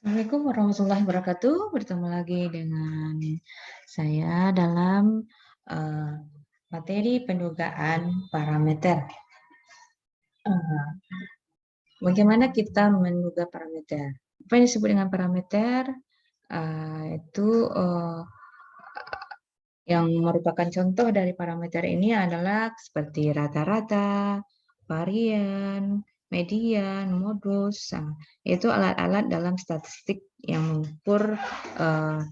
Assalamualaikum warahmatullahi wabarakatuh. Bertemu lagi dengan saya dalam eh, materi pendugaan parameter. Eh, Bagaimana kita menduga parameter? Apa yang disebut dengan parameter? Itu yang merupakan contoh dari parameter ini adalah seperti rata-rata, varian, median, modus. Nah, itu alat-alat dalam statistik yang mengukur eh,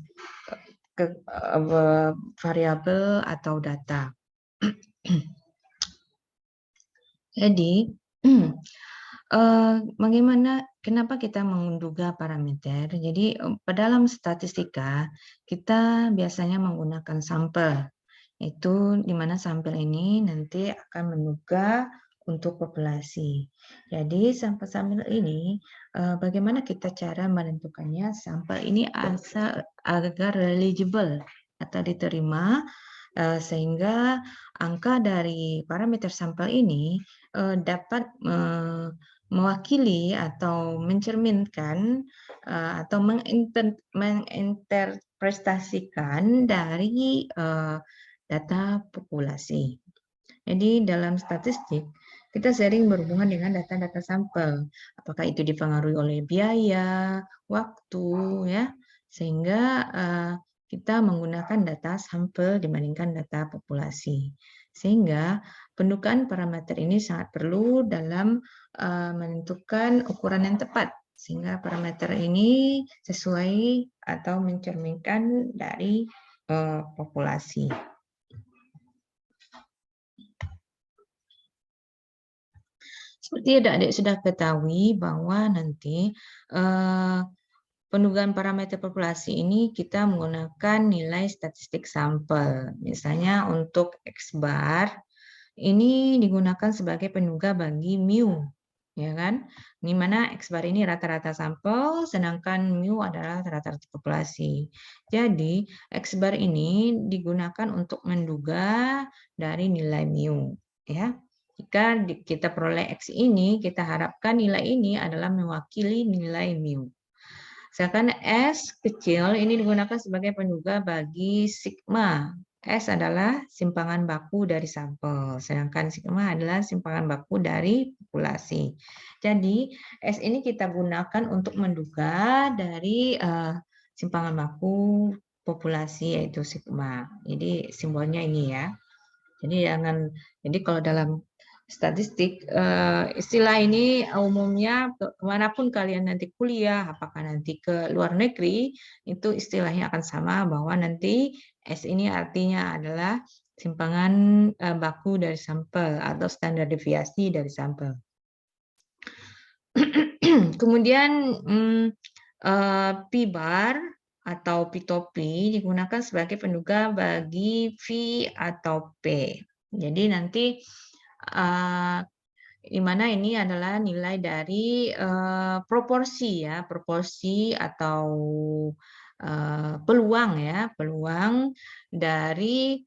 variabel atau data. Jadi, kenapa kita menduga parameter? Jadi, dalam statistika, kita biasanya menggunakan sampel. Itu di mana sampel ini nanti akan menduga untuk populasi. Jadi, sampel-sampel ini, bagaimana kita cara menentukannya? Sampel ini agar reliable atau diterima, sehingga angka dari parameter sampel ini dapat mewakili atau mencerminkan atau menginterpretasikan dari data populasi. Jadi dalam statistik kita sering berhubungan dengan data-data sampel, apakah itu dipengaruhi oleh biaya, waktu, ya, sehingga kita menggunakan data sampel dibandingkan data populasi. Sehingga pendugaan parameter ini sangat perlu dalam menentukan ukuran yang tepat, sehingga parameter ini sesuai atau mencerminkan dari populasi. Seperti adik-adik sudah ketahui bahwa nanti pendugaan parameter populasi ini kita menggunakan nilai statistik sampel. Misalnya untuk X bar ini digunakan sebagai penduga bagi mu, ya kan? Di mana X bar ini rata-rata sampel, sedangkan mu adalah rata-rata populasi. Jadi X bar ini digunakan untuk menduga dari nilai mu, ya. Jika kita peroleh X ini, kita harapkan nilai ini adalah mewakili nilai mu. Sedangkan S kecil ini digunakan sebagai penduga bagi sigma. S adalah simpangan baku dari sampel, sedangkan sigma adalah simpangan baku dari populasi. Jadi, S ini kita gunakan untuk menduga dari simpangan baku populasi, yaitu sigma. Jadi, simbolnya ini ya. Jadi kalau dalam statistik istilah ini umumnya kemanapun kalian nanti kuliah, apakah nanti ke luar negeri, itu istilahnya akan sama, bahwa nanti S ini artinya adalah simpangan baku dari sampel atau standar deviasi dari sampel. Kemudian P bar atau P-topi digunakan sebagai penduga bagi V atau P. Jadi nanti di mana ini adalah nilai dari proporsi ya, proporsi atau peluang ya, peluang dari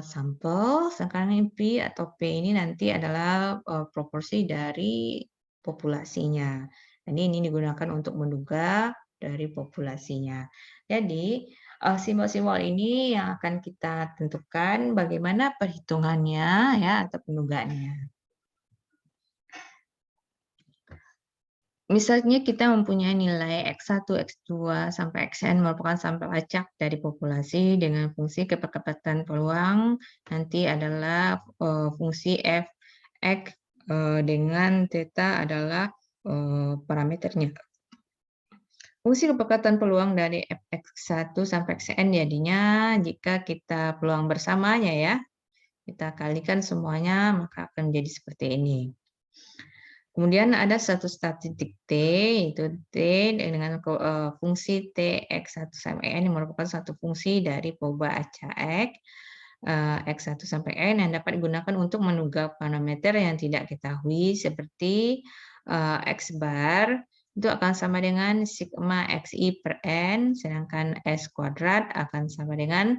sampel, sedangkan P atau P ini nanti adalah proporsi dari populasinya. Jadi ini digunakan untuk menduga dari populasinya. Jadi simbol-simbol ini yang akan kita tentukan bagaimana perhitungannya ya atau pendugaannya. Misalnya kita mempunyai nilai X1, X2, sampai Xn merupakan sampel acak dari populasi dengan fungsi kecepatan peluang nanti adalah fungsi Fx dengan theta adalah parameternya. Fungsi kepekatan peluang dari Fx1 sampai Xn jadinya jika kita peluang bersamanya ya, kita kalikan semuanya maka akan menjadi seperti ini. Kemudian ada satu statistik T, yaitu T dengan fungsi Tx1 sampai N yang merupakan satu fungsi dari poba acak X1 sampai N yang dapat digunakan untuk menduga parameter yang tidak diketahui seperti X bar itu akan sama dengan sigma Xi per N, sedangkan S kuadrat akan sama dengan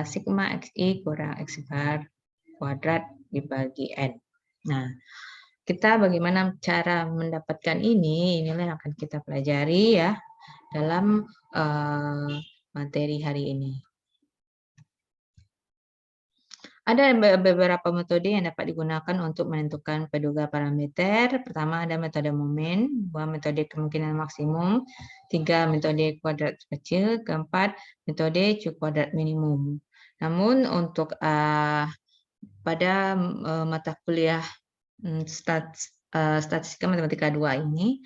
sigma Xi kurang X bar kuadrat dibagi N. Nah, kita bagaimana cara mendapatkan ini, inilah yang akan kita pelajari ya dalam materi hari ini. Ada beberapa metode yang dapat digunakan untuk menentukan peduga parameter. Pertama ada metode momen, dua metode kemungkinan maksimum, tiga metode kuadrat kecil, keempat metode Q kuadrat minimum. Namun untuk pada mata kuliah Statistika Matematika 2 ini,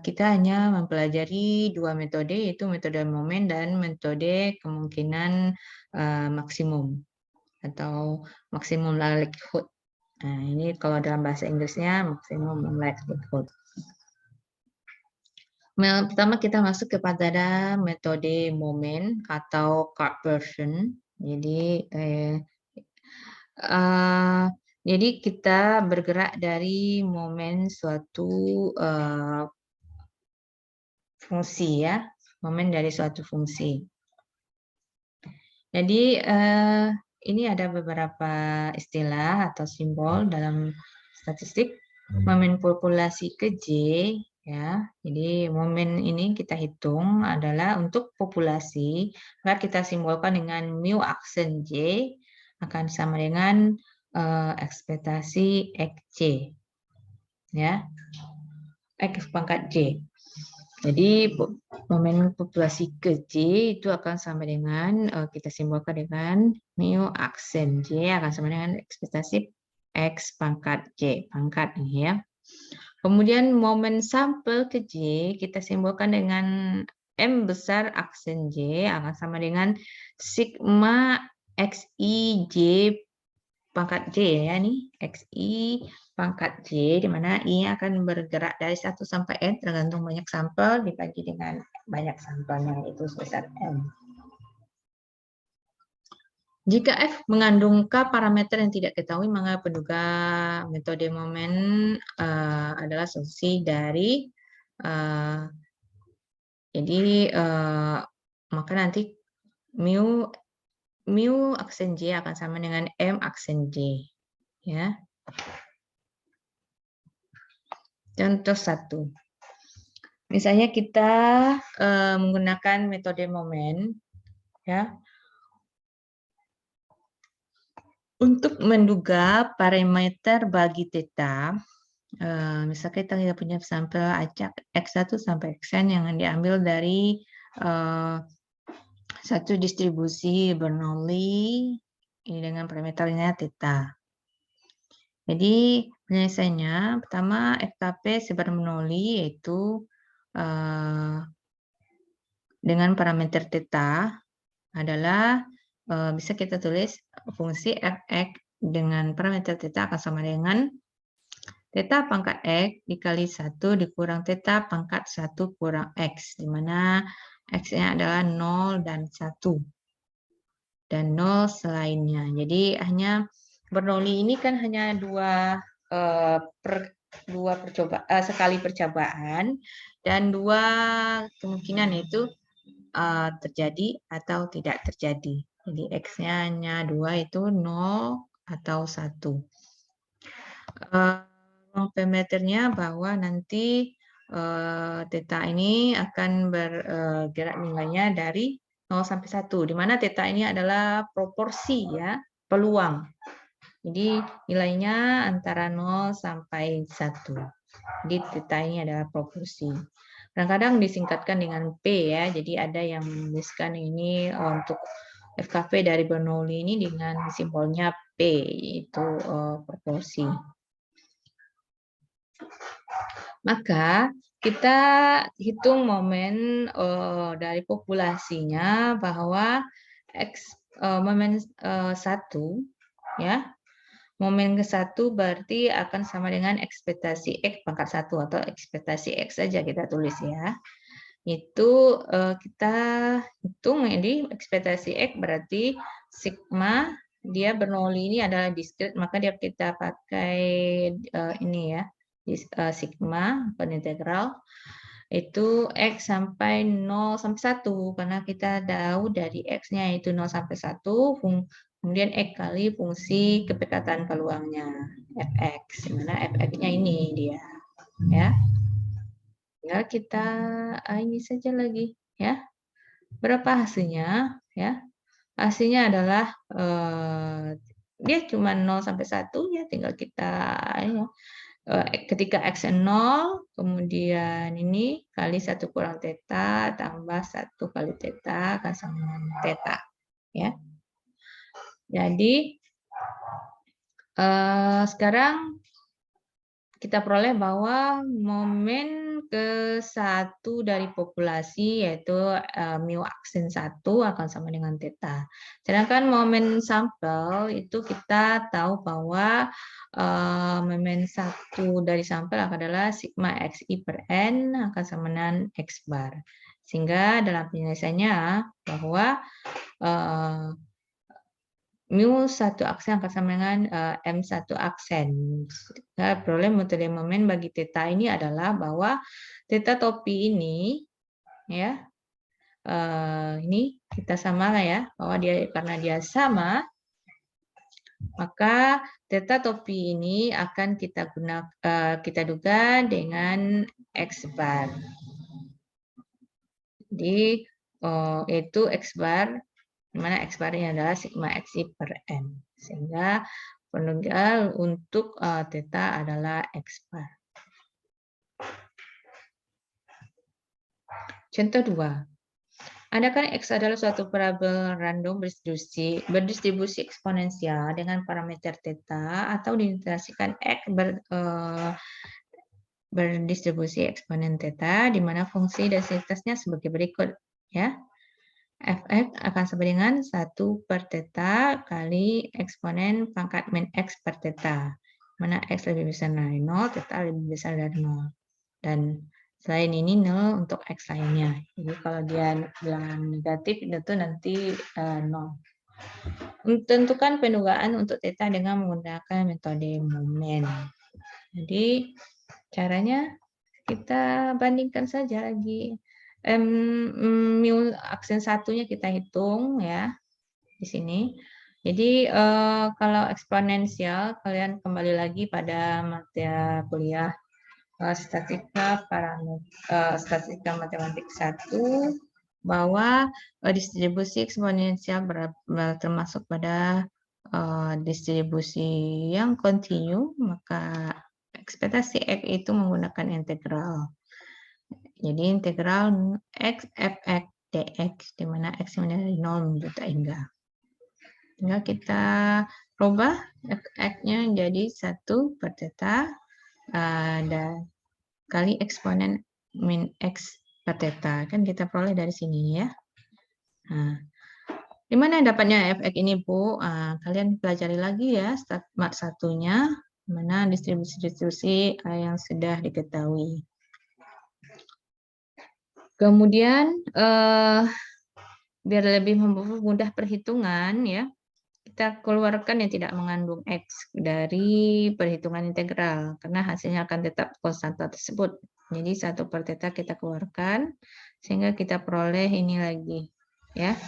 kita hanya mempelajari dua metode, yaitu metode momen dan metode kemungkinan maksimum atau maksimum likelihood. Nah, ini kalau dalam bahasa Inggrisnya maksimum likelihood. Pertama kita masuk kepada metode momen atau card version. Jadi kita bergerak dari momen suatu fungsi ya, momen dari suatu fungsi. Jadi ini ada beberapa istilah atau simbol dalam statistik. Momen populasi ke J ya. Jadi momen ini kita hitung adalah untuk populasi, maka kita simbolkan dengan mu aksen J akan sama dengan ekspektasi XJ ya. X pangkat J. Jadi momen populasi ke J itu akan sama dengan kita simbolkan dengan mu aksen J akan sama dengan ekspektasi X pangkat J pangkat ini ya. Kemudian momen sampel ke J kita simbolkan dengan M besar aksen J akan sama dengan sigma XI J pangkat J ya nih, XI pangkat J, di mana I akan bergerak dari 1 sampai N tergantung banyak sampel dibagi dengan banyak sampelnya, itu sebesar M. Jika F mengandung K parameter yang tidak ketahui, maka penduga metode momen adalah solusi dari maka nanti mu aksen J akan sama dengan M aksen J ya. Contoh 1. Misalnya kita menggunakan metode momen ya untuk menduga parameter bagi theta. Misalnya kita punya sampel acak X1 sampai Xn yang diambil dari satu distribusi Bernoulli ini dengan parameternya theta. Jadi penyelesaiannya pertama FKP sebar Bernoulli yaitu dengan parameter theta adalah bisa kita tulis fungsi fx dengan parameter theta akan sama dengan theta pangkat x dikali 1 dikurang theta pangkat 1 kurang x, di mana x-nya adalah 0 dan 1 dan 0 selainnya. Jadi hanya Bernoulli ini kan hanya sekali percobaan dan dua kemungkinan yaitu terjadi atau tidak terjadi. Jadi X-nya hanya 2 itu 0 atau 1. Ruang parameternya bahwa nanti theta ini akan bergerak nilainya dari 0 sampai 1, di mana theta ini adalah proporsi ya, peluang. Jadi nilainya antara 0 sampai 1. Jadi theta ini adalah proporsi. Kadang-kadang disingkatkan dengan P ya, jadi ada yang menuliskan ini untuk FKP dari Bernoulli ini dengan simbolnya P, yaitu proporsi. Maka kita hitung momen dari populasinya bahwa momen 1 ya. Momen ke-1 berarti akan sama dengan ekspektasi X pangkat 1 atau ekspektasi X saja kita tulis ya. Itu kita hitung ini ekspektasi X berarti sigma, dia Bernoulli ini adalah diskrit, maka dia kita pakai ini ya, sigma integral itu X sampai 0 sampai 1 karena kita tahu dari X-nya itu 0 sampai 1 Kemudian X kali fungsi kepekatan peluangnya, fx, di mana fx-nya ini dia, ya. Tinggal kita ini saja lagi, ya. Berapa hasilnya, ya? Hasilnya adalah dia cuma 0 sampai 1, ya, tinggal kita ya. Ketika x 0, kemudian ini kali 1 kurang theta tambah 1 kali theta akan sama dengan theta, ya. Jadi sekarang kita peroleh bahwa momen ke-1 dari populasi yaitu mu aksen 1 akan sama dengan theta. Sedangkan momen sampel itu kita tahu bahwa momen 1 dari sampel adalah sigma xi per n akan sama dengan x bar. Sehingga dalam penyelesaiannya bahwa mu 1 aksen akan sama dengan M1 aksen. Nah, problem metode momen bagi theta ini adalah bahwa theta topi ini, ya, ini kita samakan ya, bahwa dia karena dia sama, maka theta topi ini akan kita duga dengan x bar. Jadi itu x bar, di mana x bar-nya adalah sigma xi per n. Sehingga penunggal untuk theta adalah x bar. Contoh 2. Andaikan x adalah suatu variabel random berdistribusi eksponensial dengan parameter theta atau diintegrasikan x berdistribusi eksponen theta, di mana fungsi densitasnya sebagai berikut, ya. Fx akan sama dengan 1 per theta kali eksponen pangkat min x per theta. Mana x lebih besar dari 0, theta lebih besar dari 0. Dan selain ini 0 untuk x lainnya. Jadi kalau dia bilang negatif, itu nanti 0. Tentukan penugaan untuk theta dengan menggunakan metode momen. Jadi caranya kita bandingkan saja lagi. Mu aksen 1-nya kita hitung ya di sini. Jadi kalau eksponensial kalian kembali lagi pada mata kuliah statistika matematik 1 bahwa distribusi eksponensial termasuk pada distribusi yang kontinu, maka ekspektasi X itu menggunakan integral. Jadi integral x fx dx, di mana x dari 0 menuju hingga. Tinggal kita rubah fx-nya jadi 1 per theta dan kali eksponen min x per theta. Kan kita peroleh dari sini ya. Nah, di mana dapatnya fx ini, Bu? Kalian pelajari lagi ya mat 1-nya, mana distribusi-distribusi yang sudah diketahui. Kemudian biar lebih mudah perhitungan ya, kita keluarkan yang tidak mengandung x dari perhitungan integral karena hasilnya akan tetap konstanta tersebut. Jadi 1 per theta kita keluarkan sehingga kita peroleh ini lagi ya,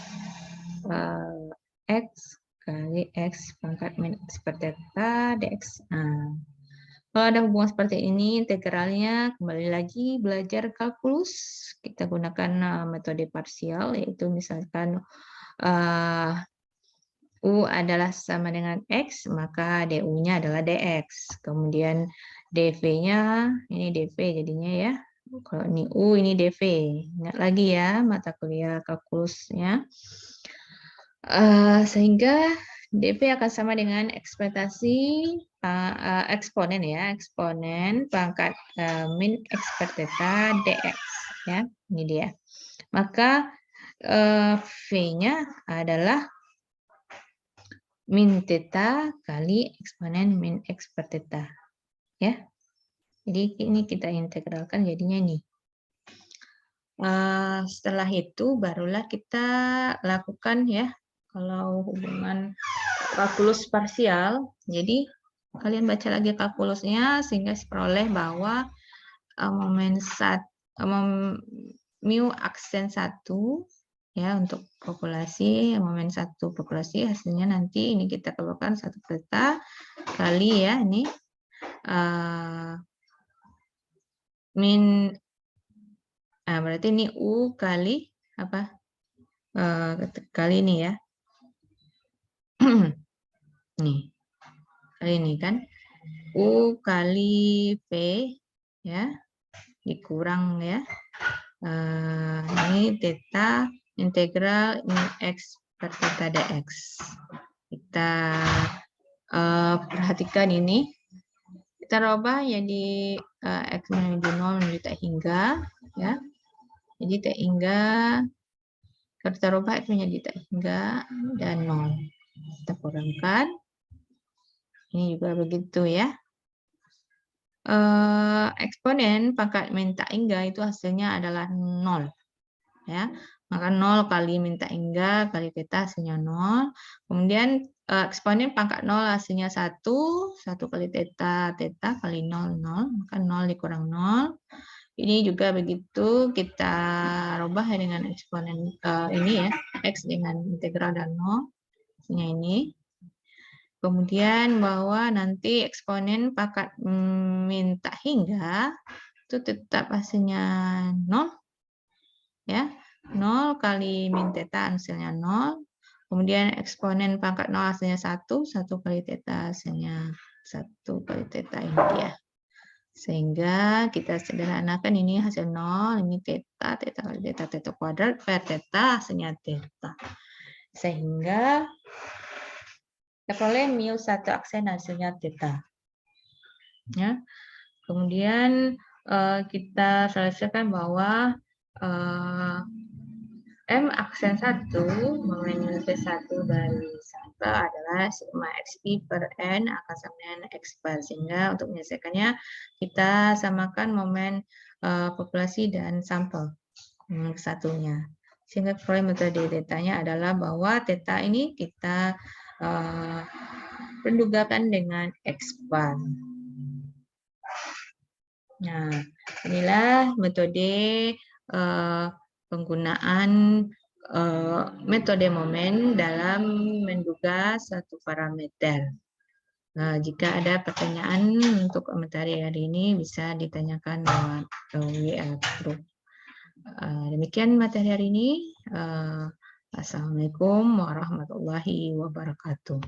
x kali x pangkat min x per theta dx. Nah, kalau ada hubungan seperti ini, integralnya kembali lagi belajar kalkulus. Kita gunakan metode parsial, yaitu misalkan U adalah sama dengan X, maka DU-nya adalah DX. Kemudian DV-nya, ini DV jadinya ya. Kalau ini U, ini DV. Ingat lagi ya, mata kuliah kalkulusnya. Sehingga DV akan sama dengan ekspektasi eksponen ya, eksponen pangkat min x per theta dx ya, ini dia. Maka V-nya adalah min theta kali eksponen min x per theta ya. Jadi ini kita integralkan jadinya ini. Setelah itu barulah kita lakukan ya, kalau hubungan kalkulus parsial. Jadi kalian baca lagi kalkulusnya sehingga peroleh bahwa mu aksen 1 ya untuk populasi momen satu populasi hasilnya nanti ini kita keluarkan satu peta kali ya ini min berarti ini U kali apa kali ini ya nih kali ini kan U kali P ya dikurang ya ini theta integral X per theta dx. Kita perhatikan ini. Kita rubah jadi X menuju 0 menuju tak hingga. Ya. Jadi tak hingga. Kalau kita rubah X menjadi tak hingga dan 0. Kita kurangkan. Ini juga begitu ya. Eksponen pangkat min tak hingga itu hasilnya adalah 0. Ya. Maka 0 kali min tak hingga kali theta hasilnya 0. Kemudian eksponen pangkat 0 hasilnya 1. 1 kali theta, theta kali 0, 0. Maka 0 dikurang 0. Ini juga begitu, kita rubah dengan eksponen ini ya, X dengan integral dan 0. Hasilnya ini. Kemudian bahwa nanti eksponen pangkat min tak hingga itu tetap hasilnya 0. Ya. 0 kali min theta hasilnya 0. Kemudian eksponen pangkat 0 hasilnya 1. 1 kali theta hasilnya 1 kali theta ini dia. Sehingga kita sederhanakan ini hasil 0. Ini theta, theta kali theta, theta kuadrat per theta hasilnya theta. Sehingga kita peroleh mu 1 aksen hasilnya theta. Ya. Kemudian kita selesaikan bahwa M aksen 1 momen P1 dari sampel adalah sigma XI per N akan sama dengan X bar. Sehingga untuk menyelesaikannya kita samakan momen populasi dan sampel satunya. Sehingga peroleh metode tetanya adalah bahwa theta ini kita pendugakan dengan X bar. Nah, inilah metode penggunaan metode momen dalam menduga suatu parameter. Jika ada pertanyaan untuk materi hari ini bisa ditanyakan lewat WA group. Demikian materi hari ini. Assalamualaikum warahmatullahi wabarakatuh.